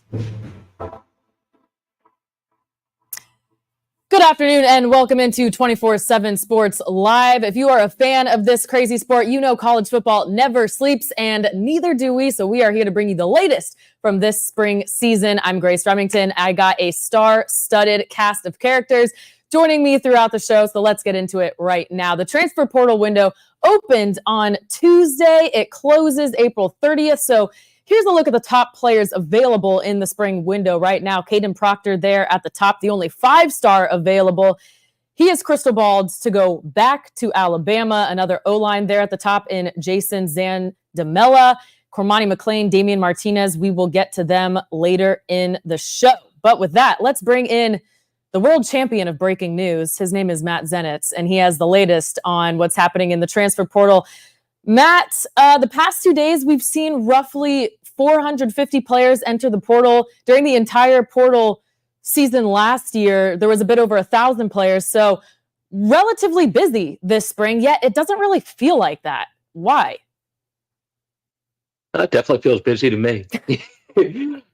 Good afternoon and welcome into 247 Sports Live. If you are a fan of this crazy sport, you know college football never sleeps and neither do we. So we are here to bring you the latest from this spring season. I'm Grace Remington. I got a star-studded cast of characters joining me throughout the show. So let's get into it right now. The transfer portal window opened on Tuesday. It closes April 30th. So here's a look at the top players available in the spring window right now. Caden Proctor there at the top, the only 5-star available. He is crystal balled to go back to Alabama. Another O-line there at the top in Jason Zandamela, Cormani McClain, Damian Martinez. We will get to them later in the show. But with that, let's bring in the world champion of breaking news. His name is Matt Zenitz, and he has the latest on what's happening in the transfer portal. Matt, the past 2 days, we've seen roughly 450 players enter the portal. During the entire portal season last year, there was a bit over 1,000 players. So relatively busy this spring, yet it doesn't really feel like that. Why? It definitely feels busy to me.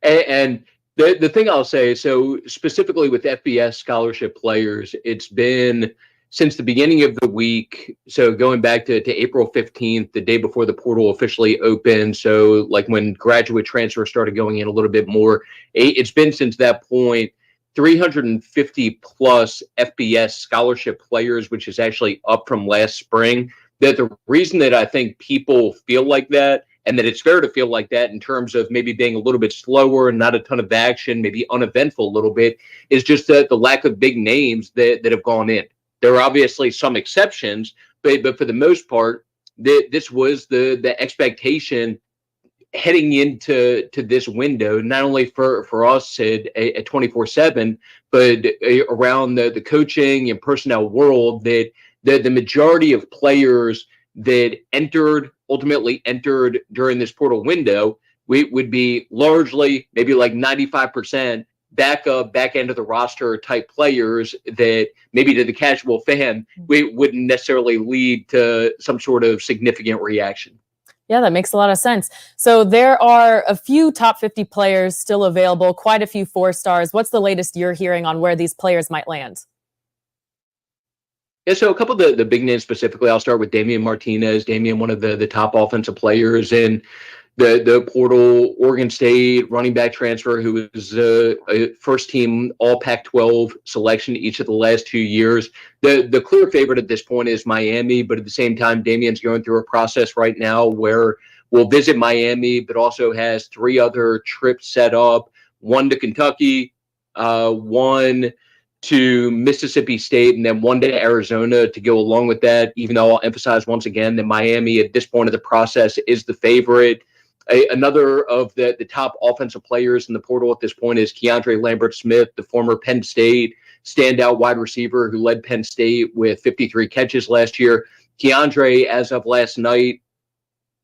and the thing I'll say, so specifically with FBS scholarship players, it's been since the beginning of the week, so going back to April 15th, the day before the portal officially opened, so like when graduate transfers started going in a little bit more, it's been since that point 350 plus FBS scholarship players, which is actually up from last spring. That the reason that I think people feel like that, and that it's fair to feel like that in terms of maybe being a little bit slower and not a ton of action, maybe uneventful a little bit, is just the lack of big names that have gone in. There are obviously some exceptions, but for the most part, this was the expectation heading into this window, not only for us at 247, but around the coaching and personnel world, that the majority of players that ultimately entered during this portal window, we would be largely, maybe like 95%, back end of the roster type players that maybe to the casual fan, we wouldn't necessarily lead to some sort of significant reaction. Yeah, that makes a lot of sense. So there are a few top 50 players still available, quite a few 4-stars. What's the latest you're hearing on where these players might land? Yeah, so a couple of the big names specifically, I'll start with Damian Martinez. Damian, one of the top offensive players in the portal, Oregon State running back transfer, who was a first-team All Pac-12 selection each of the last 2 years. The clear favorite at this point is Miami, but at the same time, Damian's going through a process right now where we'll visit Miami, but also has 3 other trips set up, one to Kentucky, one to Mississippi State, and then one to Arizona to go along with that, even though I'll emphasize once again that Miami at this point of the process is the favorite. Another of the top offensive players in the portal at this point is Keandre Lambert-Smith, the former Penn State standout wide receiver who led Penn State with 53 catches last year. Keandre, as of last night,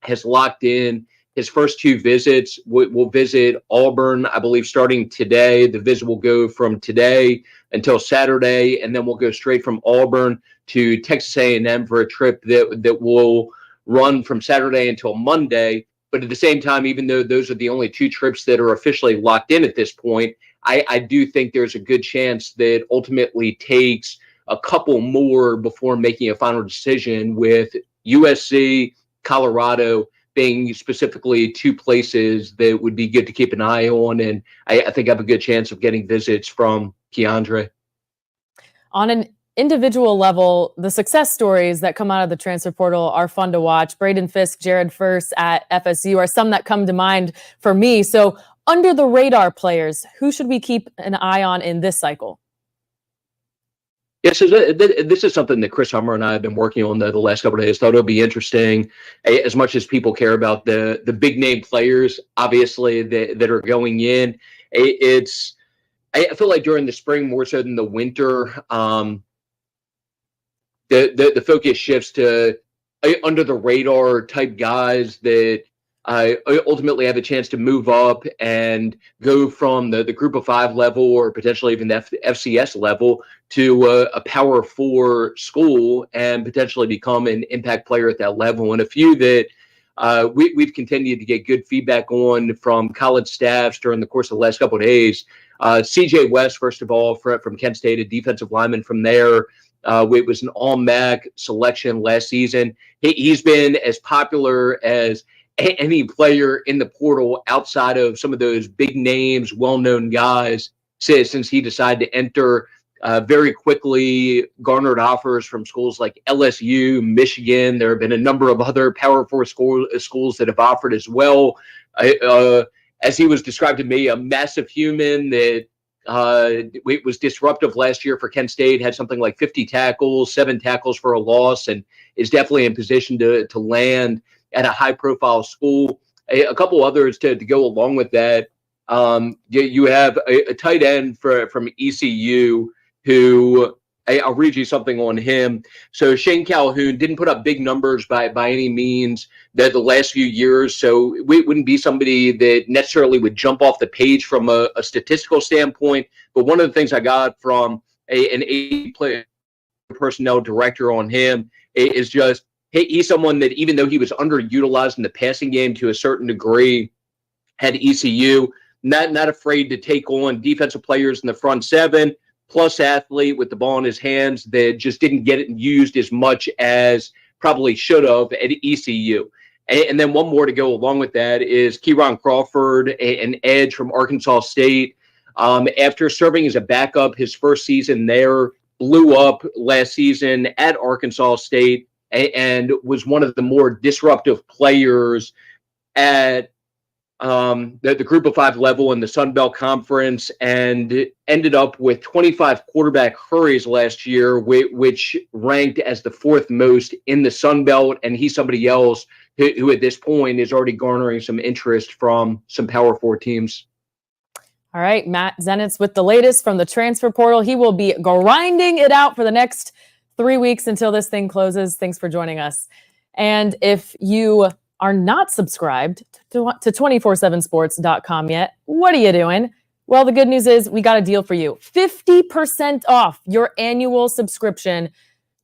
has locked in his first 2 visits. We'll visit Auburn, I believe, starting today. The visit will go from today until Saturday, and then we'll go straight from Auburn to Texas A&M for a trip that will run from Saturday until Monday. But at the same time, even though those are the only 2 trips that are officially locked in at this point, I do think there's a good chance that ultimately takes a couple more before making a final decision, with USC, Colorado being specifically 2 places that would be good to keep an eye on. And I think I have a good chance of getting visits from Keandre. On an individual level, the success stories that come out of the transfer portal are fun to watch. Braden Fisk, Jared First at FSU are some that come to mind for me. So under the radar players, who should we keep an eye on in this cycle? Yeah, so this is something that Chris Hummer and I have been working on the last couple of days. Thought it would be interesting, as much as people care about the big name players, obviously, that are going in. I feel like during the spring more so than the winter, the focus shifts to under the radar type guys that ultimately have a chance to move up and go from the group of 5 level, or potentially even the FCS level, to a Power 4 school and potentially become an impact player at that level. And a few that we've continued to get good feedback on from college staffs during the course of the last couple of days. CJ West, first of all, from Kent State, a defensive lineman from there. It was an all-MAC selection last season. He's been as popular as any player in the portal outside of some of those big names, well-known guys since he decided to enter. Very quickly garnered offers from schools like LSU, Michigan. There have been a number of other Power 4 schools that have offered as well. As he was described to me, a massive human that was disruptive last year for Kent State, had something like 50 tackles, 7 tackles for a loss, and is definitely in position to land at a high-profile school. A couple others to go along with that. You have a tight end from ECU who I'll read you something on him. So Shane Calhoun didn't put up big numbers by any means the last few years. So it wouldn't be somebody that necessarily would jump off the page from a statistical standpoint. But one of the things I got from an A-player personnel director on him is just, he's someone that even though he was underutilized in the passing game to a certain degree, had ECU, not afraid to take on defensive players in the front seven, plus athlete with the ball in his hands that just didn't get it used as much as probably should have at ECU. And then one more to go along with that is Kieron Crawford, an edge from Arkansas State. After serving as a backup his first season there, blew up last season at Arkansas State and was one of the more disruptive players at the group of 5 level in the Sun Belt Conference, and ended up with 25 quarterback hurries last year, which ranked as the 4th most in the Sun Belt. And he's somebody else who at this point is already garnering some interest from some Power 4 teams. All right, Matt Zenitz with the latest from the transfer portal. He will be grinding it out for the next 3 weeks until this thing closes. Thanks for joining us. And if you are not subscribed to 247sports.com yet, what are you doing? Well, the good news is we got a deal for you. 50% off your annual subscription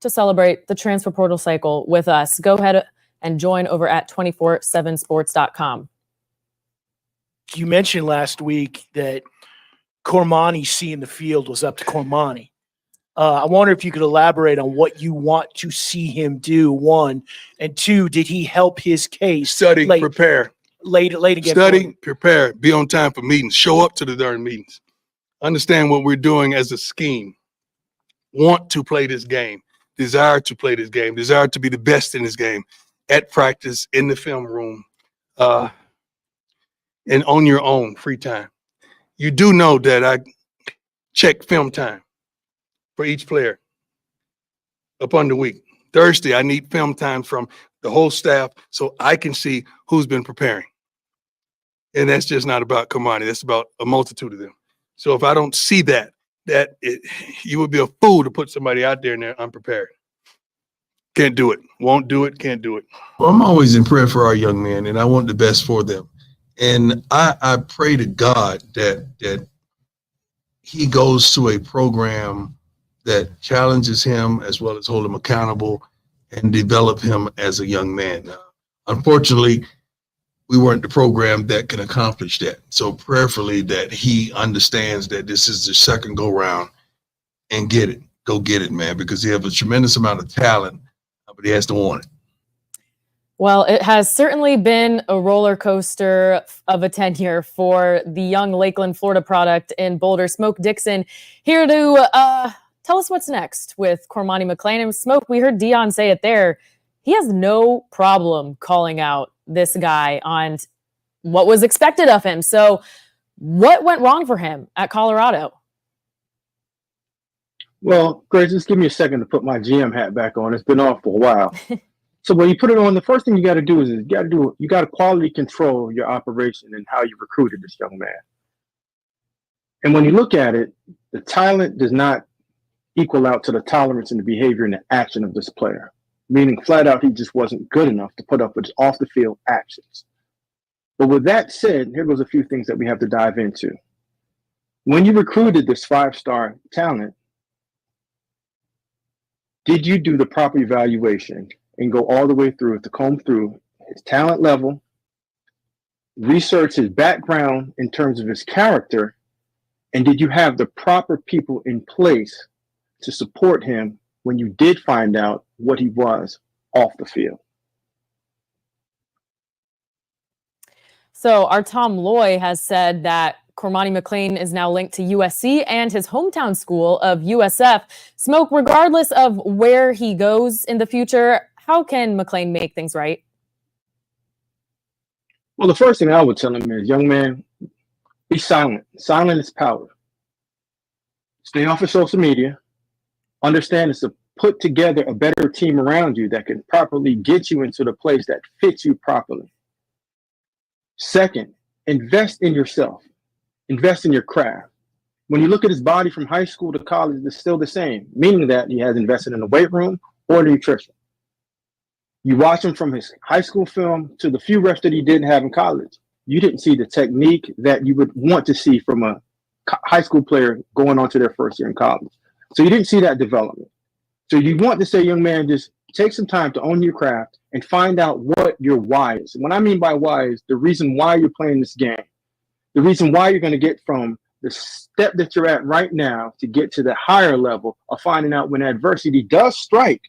to celebrate the transfer portal cycle with us. Go ahead and join over at 247sports.com. You mentioned last week that Cormani seeing the field was up to Cormani. I wonder if you could elaborate on what you want to see him do, 1. And 2, did he help his case? Study, prepare. Late again. Study, prepare, be on time for meetings. Show up to the darn meetings. Understand what we're doing as a scheme. Want to play this game. Desire to play this game. Desire to be the best in this game. At practice, in the film room, and on your own free time. You do know that I check film time for each player upon the week. Thursday, I need film time from the whole staff so I can see who's been preparing. And that's just not about Cormani. That's about a multitude of them. So if I don't see that, you would be a fool to put somebody out there and they're unprepared. Can't do it. Won't do it. Can't do it. Well, I'm always in prayer for our young men, and I want the best for them. And I pray to God that he goes to a program that challenges him as well as hold him accountable and develop him as a young man. Unfortunately, we weren't the program that can accomplish that. So prayerfully that he understands that this is the second go round and get it. Go get it, man, because he has a tremendous amount of talent, but he has to want it. Well, it has certainly been a roller coaster of a tenure for the young Lakeland, Florida product in Boulder. Smoke Dixon here to tell us what's next with Cormani McClain. And Smoke, we heard Dion say it there. He has no problem calling out this guy on what was expected of him. So what went wrong for him at Colorado? Well, Grace, just give me a second to put my GM hat back on. It's been off for a while. So when you put it on, the first thing you got to do is you got to quality control your operation and how you recruited this young man. And when you look at it, the talent does not equal out to the tolerance and the behavior and the action of this player. Meaning flat out, he just wasn't good enough to put up with off the field actions. But with that said, here goes a few things that we have to dive into. When you recruited this 5-star talent, did you do the proper evaluation and go all the way through to comb through his talent level, research his background in terms of his character, and did you have the proper people in place to support him when you did find out what he was off the field? So our Tom Loy has said that Cormani McClain is now linked to USC and his hometown school of USF. Smoke, regardless of where he goes in the future, how can McClain make things right? Well, the first thing I would tell him is, young man, be silent. Silent is power. Stay off of social media. Understand it's to put together a better team around you that can properly get you into the place that fits you properly. Second, invest in yourself. Invest in your craft. When you look at his body from high school to college, it's still the same, meaning that he has invested in the weight room or nutrition. You watch him from his high school film to the few reps that he didn't have in college. You didn't see the technique that you would want to see from a high school player going on to their first year in college. So you didn't see that development. So you want to say, young man, just take some time to own your craft and find out what your why is. And what I mean by why is the reason why you're playing this game, the reason why you're going to get from the step that you're at right now to get to the higher level of finding out when adversity does strike,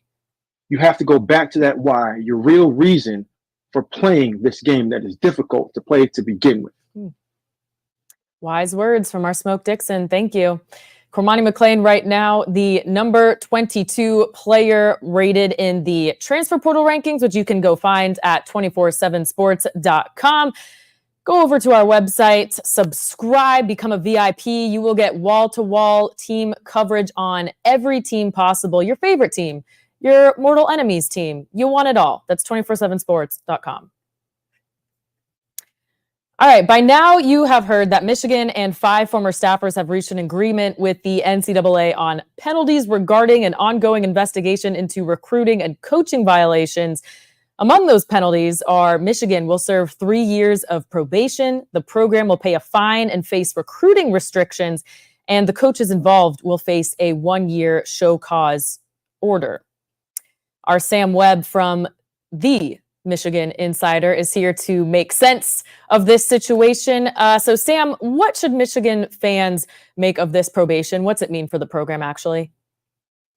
you have to go back to that why, your real reason for playing this game that is difficult to play to begin with. Wise words from our Smoke Dixon. Thank you. Cormani McClain right now, the number 22 player rated in the transfer portal rankings, which you can go find at 247sports.com. Go over to our website, subscribe, become a VIP. You will get wall-to-wall team coverage on every team possible. Your favorite team, your mortal enemies team. You want it all. That's 247sports.com. All right, by now you have heard that Michigan and 5 former staffers have reached an agreement with the NCAA on penalties regarding an ongoing investigation into recruiting and coaching violations. Among those penalties are Michigan will serve 3 years of probation, the program will pay a fine and face recruiting restrictions, and the coaches involved will face a 1-year show cause order. Our Sam Webb from the Michigan Insider is here to make sense of this situation. So Sam, what should Michigan fans make of this probation? What's it mean for the program, actually?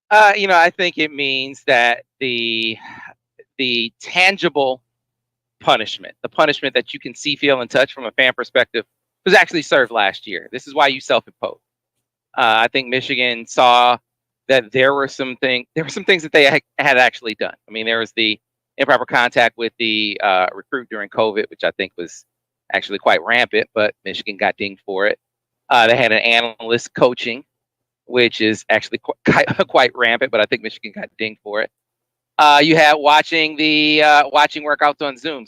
I think it means that the tangible punishment, the punishment that you can see, feel, and touch from a fan perspective, was actually served last year. This is why you self-impose. I think Michigan saw that there were some things that they had actually done. I mean, there was the improper contact with the recruit during COVID, which I think was actually quite rampant, but Michigan got dinged for it. They had an analyst coaching, which is actually quite rampant, but I think Michigan got dinged for it. You had watching workouts on Zoom.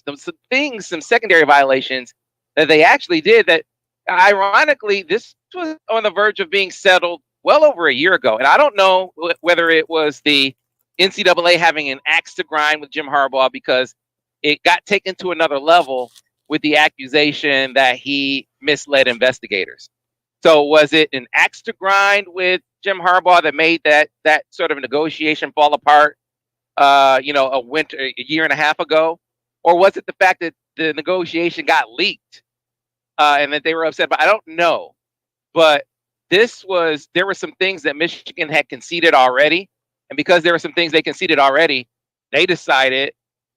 Some secondary violations that they actually did that, ironically, this was on the verge of being settled well over a year ago. And I don't know whether it was the NCAA having an axe to grind with Jim Harbaugh because it got taken to another level with the accusation that he misled investigators. So was it an axe to grind with Jim Harbaugh that made that sort of negotiation fall apart, a year and a half ago? Or was it the fact that the negotiation got leaked and that they were upset? But I don't know. But there were some things that Michigan had conceded already. And because there were some things they conceded already, they decided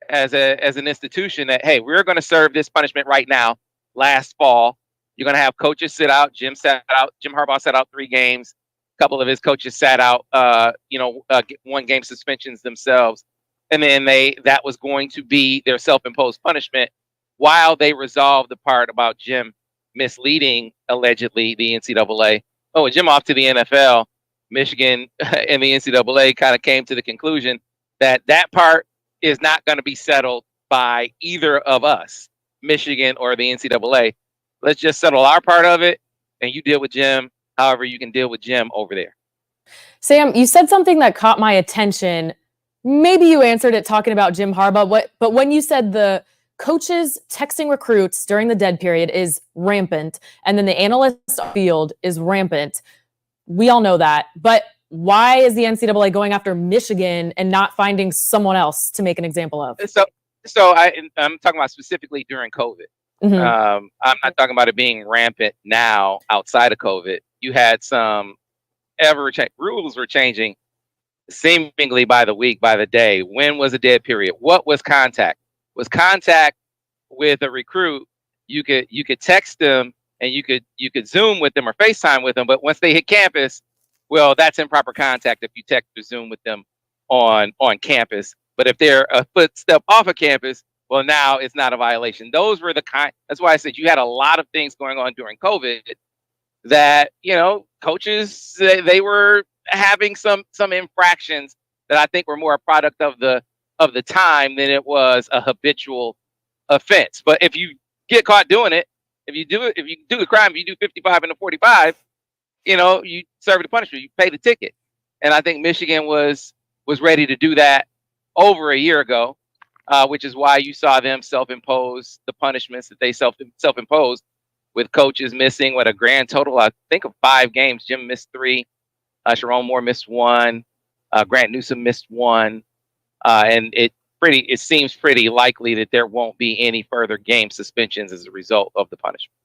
as an institution that, hey, we're going to serve this punishment right now. Last fall, you're going to have coaches sit out. Jim Harbaugh sat out 3 games. A couple of his coaches sat out, 1-game suspensions themselves. And then that was going to be their self-imposed punishment while they resolved the part about Jim misleading, allegedly, the NCAA. Oh, Jim off to the NFL. Michigan and the NCAA kind of came to the conclusion that part is not going to be settled by either of us, Michigan or the NCAA. Let's just settle our part of it, and you deal with Jim however you can deal with Jim over there. Sam, you said something that caught my attention. Maybe you answered it talking about Jim Harbaugh, but when you said the coaches texting recruits during the dead period is rampant, and then the analyst field is rampant, we all know that. But why is the NCAA going after Michigan and not finding someone else to make an example of? I'm talking about specifically during COVID. Mhm. I'm not talking about it being rampant now outside of COVID. You had some rules were changing seemingly by the week, by the day. When was a dead period? What was contact? Was contact with a recruit? You could text them and you could Zoom with them or FaceTime with them, but once they hit campus, well, that's improper contact if you text or Zoom with them on campus. But if they're a footstep off of campus, well, now it's not a violation. Those were the kind. That's why I said you had a lot of things going on during COVID that, coaches, they were having some infractions that I think were more a product of the time than it was a habitual offense. But if you get caught doing it, if you do the crime, if you do 55 and a 45, you serve the punishment, you pay the ticket. And I think Michigan was ready to do that over a year ago, which is why you saw them self-impose the punishments that they self-imposed, with coaches missing a grand total, I think, of 5 games. Jim missed 3, Sharon Moore missed 1, Grant Newsom missed 1, and it seems pretty likely that there won't be any further game suspensions as a result of the punishment.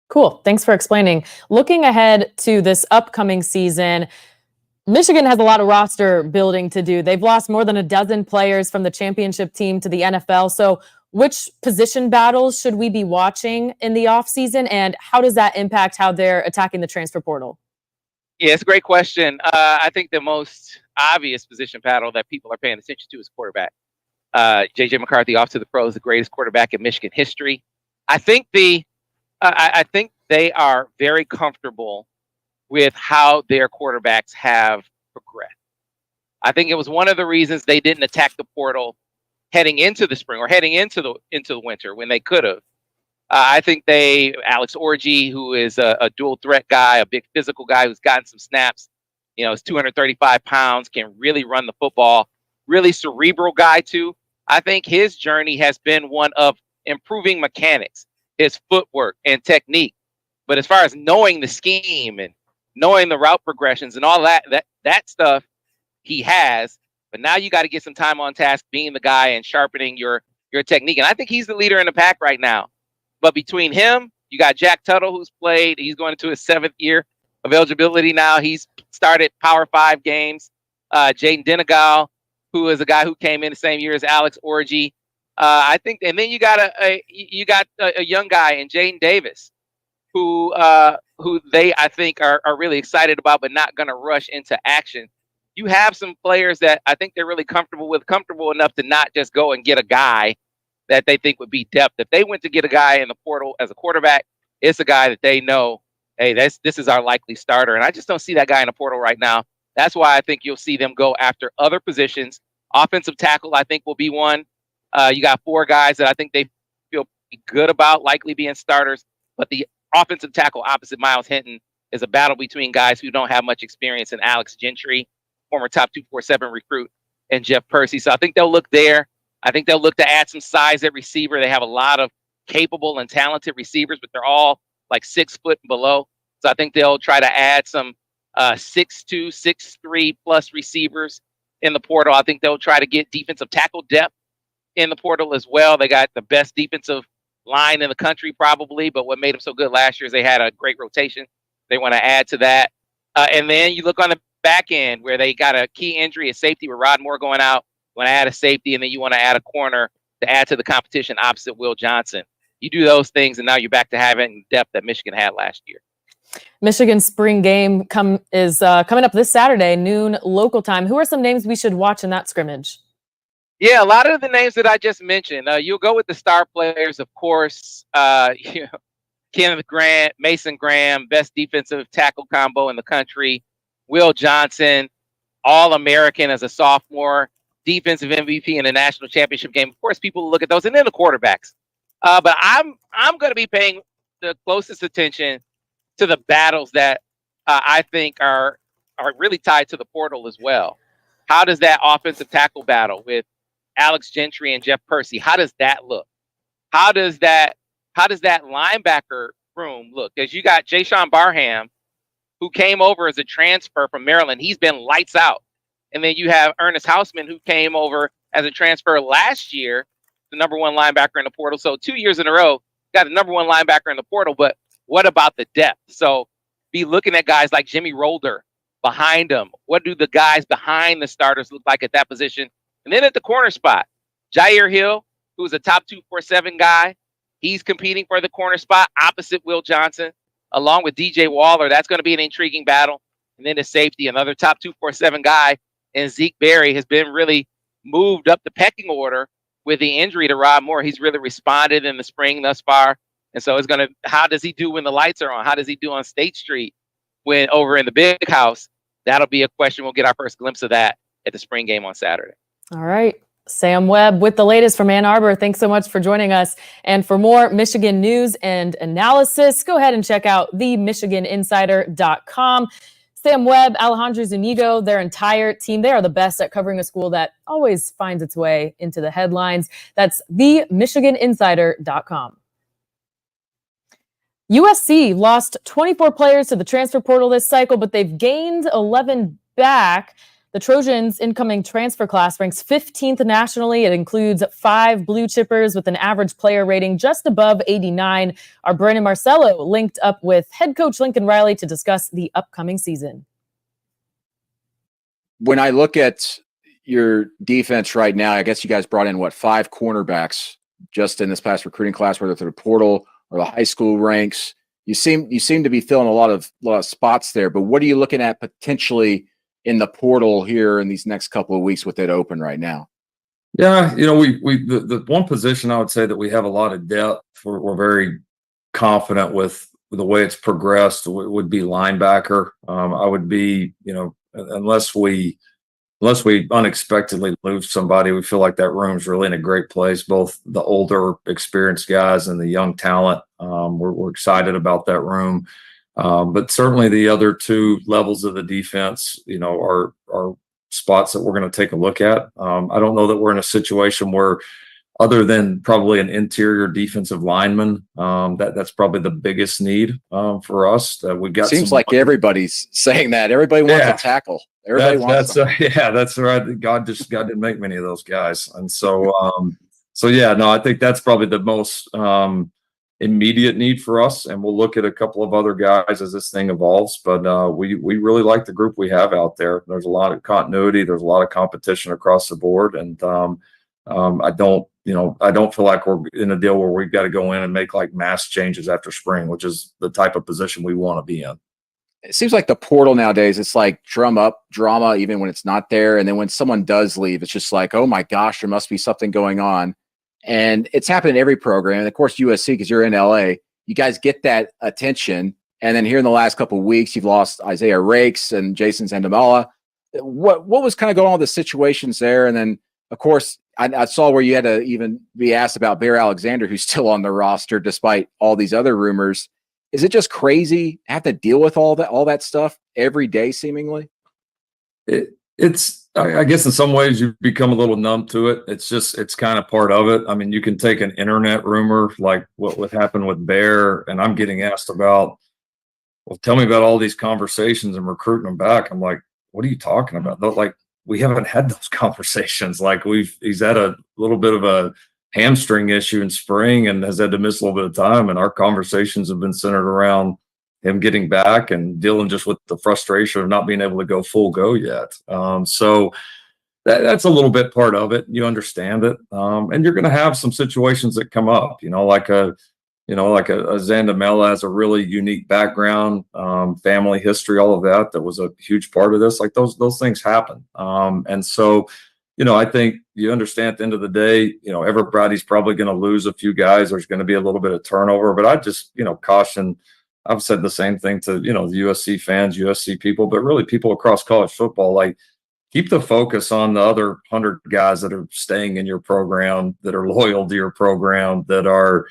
Cool. Thanks for explaining. Looking ahead to this upcoming season, Michigan has a lot of roster building to do. They've lost more than a dozen players from the championship team to the NFL. So which position battles should we be watching in the offseason, and how does that impact how they're attacking the transfer portal? Yeah, it's a great question. I think the most obvious position battle that people are paying attention to is quarterback. J.J. McCarthy off to the pros, the greatest quarterback in Michigan history. I think I think they are very comfortable with how their quarterbacks have progressed. I think it was one of the reasons they didn't attack the portal heading into the spring or heading into the winter when they could have. I think Alex Orji, who is a dual threat guy, a big physical guy who's gotten some snaps, is 235 pounds, can really run the football, really cerebral guy too. I think his journey has been one of improving mechanics, his footwork and technique. But as far as knowing the scheme and knowing the route progressions and all that stuff, he has. But now you got to get some time on task being the guy and sharpening your technique. And I think he's the leader in the pack right now. But between him, you got Jack Tuttle, who's played. He's going into his 7th year of eligibility now. He's started Power 5 games. Jaden Denegal, who is a guy who came in the same year as Alex Orji. I think, and then you got a young guy in Jaden Davis, who they, I think, are really excited about, but not going to rush into action. You have some players that I think they're really comfortable enough to not just go and get a guy that they think would be depth. If they went to get a guy in the portal as a quarterback, it's a guy that they know, hey, this is our likely starter. And I just don't see that guy in the portal right now. That's why I think you'll see them go after other positions. Offensive tackle, I think, will be one. You got 4 guys that I think they feel good about likely being starters. But the offensive tackle opposite Miles Hinton is a battle between guys who don't have much experience in Alex Gentry, former top 247 recruit, and Jeff Percy. So I think they'll look there. I think they'll look to add some size at receiver. They have a lot of capable and talented receivers, but they're all like 6 foot and below. So I think they'll try to add some 6'2", 6'3" plus receivers in the portal. I think they'll try to get defensive tackle depth in the portal as well. They got the best defensive line in the country probably, but what made them so good last year is they had a great rotation. They want to add to that. And then you look on the back end where they got a key injury at safety with Rod Moore going out. You want to add a safety, and then you want to add a corner to add to the competition opposite Will Johnson. You do those things, and now you're back to having depth that Michigan had last year. Michigan spring game is coming up this Saturday, noon local time. Who are some names we should watch in that scrimmage? Yeah, a lot of the names that I just mentioned. You'll go with the star players, of course. Kenneth Grant, Mason Graham, best defensive tackle combo in the country. Will Johnson, All-American as a sophomore, defensive MVP in the national championship game. Of course, people look at those, and then the quarterbacks. But I'm going to be paying the closest attention to the battles that I think are really tied to the portal as well. How does that offensive tackle battle with Alex Gentry and Jeff Percy, how does that look? How does that linebacker room look? Because you got Jayshawn Barham, who came over as a transfer from Maryland. He's been lights out. And then you have Ernest Hausman, who came over as a transfer last year the number one linebacker in the portal. So 2 years in a row, got the number one linebacker in the portal. But what about the depth? So be looking at guys like Jimmy Rolder behind him. What do the guys behind the starters look like at that position? And then at the corner spot, Jair Hill, who's a top 247 guy, he's competing for the corner spot opposite Will Johnson, along with DJ Waller. That's going to be an intriguing battle. And then the safety, another top 247 guy, and Zeke Berry has been really moved up the pecking order with the injury to Rob Moore. He's really responded in the spring thus far. And so it's going to, how does he do when the lights are on? How does he do on State Street when over in the big house? That'll be a question. We'll get our first glimpse of that at the spring game on Saturday. All right. Sam Webb with the latest from Ann Arbor. Thanks so much for joining us. And for more Michigan news and analysis, go ahead and check out themichiganinsider.com. Sam Webb, Alejandro Zuniga, their entire team, they are the best at covering a school that always finds its way into the headlines. That's themichiganinsider.com. USC lost 24 players to the transfer portal this cycle, but they've gained 11 back. The Trojans' incoming transfer class ranks 15th nationally. It includes 5 blue chippers with an average player rating just above 89. Our Brandon Marcello linked up with head coach Lincoln Riley to discuss the upcoming season. When I look at your defense right now, I guess you guys brought in, 5 cornerbacks just in this past recruiting class, whether through the portal or the high school ranks. You seem to be filling a lot of spots there, but what are you looking at potentially in the portal here in these next couple of weeks with it open right now? Yeah, the one position I would say that we have a lot of depth. We're very confident with the way it's progressed. Would be linebacker. I would be, unless we unexpectedly lose somebody, we feel like that room's really in a great place. Both the older, experienced guys and the young talent. We're excited about that room. But certainly the other 2 levels of the defense, are spots that we're going to take a look at. I don't know that we're in a situation where, other than probably an interior defensive lineman, that's probably the biggest need for us. We got. Seems like everybody's saying that. Everybody wants a tackle. Everybody wants. That's right. God didn't make many of those guys, and so I think that's probably the most immediate need for us, and we'll look at a couple of other guys as this thing evolves. But we really like the group we have out there. There's a lot of continuity. There's a lot of competition across the board, and I don't feel like we're in a deal where we've got to go in and make like mass changes after spring, which is the type of position we want to be in. It seems like the portal nowadays, it's like drum up drama even when it's not there, and then when someone does leave, it's just like, oh my gosh, there must be something going on. And it's happened in every program. And of course, USC, because you're in LA, you guys get that attention. And then here in the last couple of weeks, you've lost Isaiah Rakes and Jason Zandamala. What was kind of going on with the situations there? And then, of course, I saw where you had to even be asked about Bear Alexander, who's still on the roster despite all these other rumors. Is it just crazy to have to deal with all that stuff every day, seemingly? I guess in some ways you become a little numb to it. It's kind of part of it. I mean, you can take an internet rumor like what would happen with Bear, and I'm getting asked about, well, tell me about all these conversations and recruiting them back. I'm like, what are you talking about? Like, we haven't had those conversations. Like he's had a little bit of a hamstring issue in spring and has had to miss a little bit of time. And our conversations have been centered around him getting back and dealing just with the frustration of not being able to go full go yet. So that's a little bit part of it. You understand it. And you're going to have some situations that come up, like a Zandamela has a really unique background, family history, all of that. That was a huge part of this. Like those things happen. And so, I think you understand at the end of the day, everybody's probably going to lose a few guys. There's going to be a little bit of turnover, but I just, caution. I've said the same thing to, the USC fans, USC people, but really people across college football, like keep the focus on the other 100 guys that are staying in your program, that are loyal to your program, that are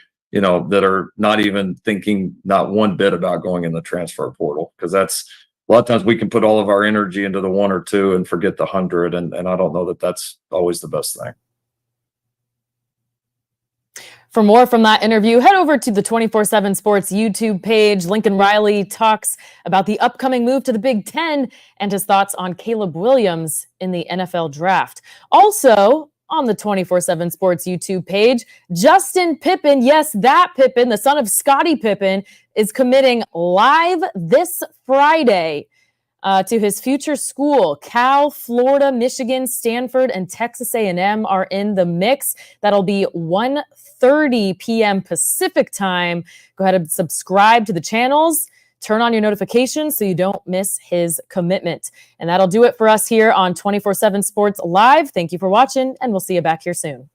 not even thinking not one bit about going in the transfer portal. Because that's a lot of times we can put all of our energy into the 1 or 2 and forget the 100. And I don't know that that's always the best thing. For more from that interview, head over to the 247Sports YouTube page. Lincoln Riley talks about the upcoming move to the Big Ten and his thoughts on Caleb Williams in the NFL draft. Also, on the 247 Sports YouTube page. Justin Pippen, yes, that Pippen, the son of Scottie Pippen, is committing live this Friday to his future school. Cal, Florida, Michigan, Stanford, and Texas A&M are in the mix. That'll be 1:30 p.m. Pacific time. Go ahead and subscribe to the channels. Turn on your notifications so you don't miss his commitment. And that'll do it for us here on 247 Sports Live. Thank you for watching, and we'll see you back here soon.